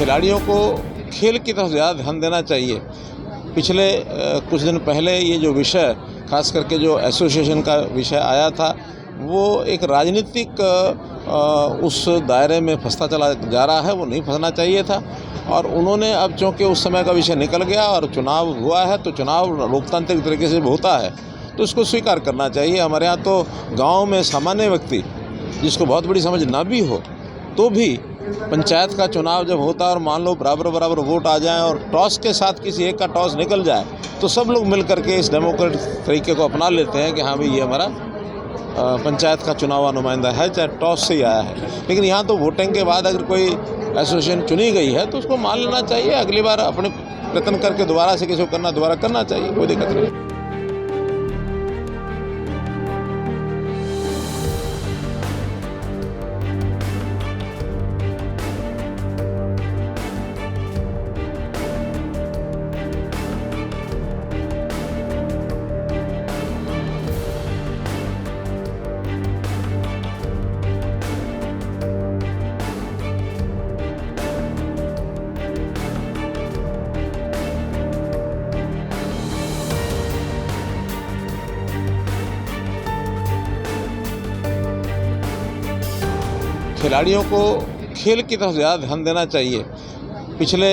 खिलाड़ियों को खेल की तरफ ज़्यादा ध्यान देना चाहिए। पिछले कुछ दिन पहले ये जो विषय, खास करके जो एसोसिएशन का विषय आया था, वो एक राजनीतिक उस दायरे में फंसता चला जा रहा है। वो नहीं फंसना चाहिए था। और उन्होंने अब चूँकि उस समय का विषय निकल गया और चुनाव हुआ है, तो चुनाव लोकतांत्रिक तरीके से होता है, तो उसको स्वीकार करना चाहिए। हमारे यहाँ तो गांव में सामान्य व्यक्ति, जिसको बहुत बड़ी समझ ना भी हो, तो भी पंचायत का चुनाव जब होता है और मान लो बराबर वोट आ जाएं और टॉस के साथ किसी एक का टॉस निकल जाए, तो सब लोग मिल करके इस डेमोक्रेटिक तरीके को अपना लेते हैं कि हाँ भाई, ये हमारा पंचायत का चुनाव नुमाइंदा है, चाहे टॉस से ही आया है। लेकिन यहाँ तो वोटिंग के बाद अगर कोई एसोसिएशन चुनी गई है तो उसको मान लेना चाहिए। अगली बार अपने प्रयत्न करके दोबारा से किसी को दोबारा करना चाहिए, कोई दिक्कत नहीं। खिलाड़ियों को खेल की तरफ ज़्यादा ध्यान देना चाहिए। पिछले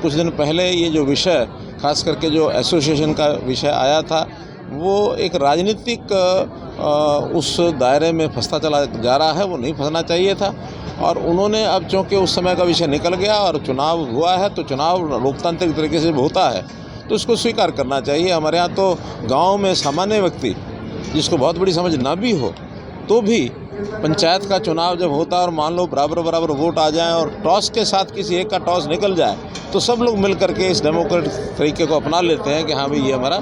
कुछ दिन पहले ये जो विषय, खास करके जो एसोसिएशन का विषय आया था, वो एक राजनीतिक उस दायरे में फंसता चला जा रहा है। वो नहीं फंसना चाहिए था। और उन्होंने अब चूँकि उस समय का विषय निकल गया और चुनाव हुआ है, तो चुनाव लोकतांत्रिक तरीके से होता है, तो उसको स्वीकार करना चाहिए। हमारे यहाँ तो गाँव में सामान्य व्यक्ति, जिसको बहुत बड़ी समझ ना भी हो, तो भी पंचायत का चुनाव जब होता है और मान लो बराबर वोट आ जाएं और टॉस के साथ किसी एक का टॉस निकल जाए, तो सब लोग मिल करके इस डेमोक्रेटिक तरीके को अपना लेते हैं कि हाँ भाई, ये हमारा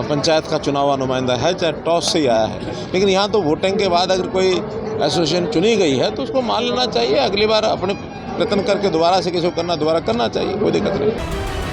पंचायत का चुनाव नुमाइंदा है, चाहे टॉस से ही आया है। लेकिन यहाँ तो वोटिंग के बाद अगर कोई एसोसिएशन चुनी गई है तो उसको मान लेना चाहिए। अगली बार अपने प्रयत्न करके दोबारा से किसी को दोबारा करना चाहिए, कोई दिक्कत नहीं।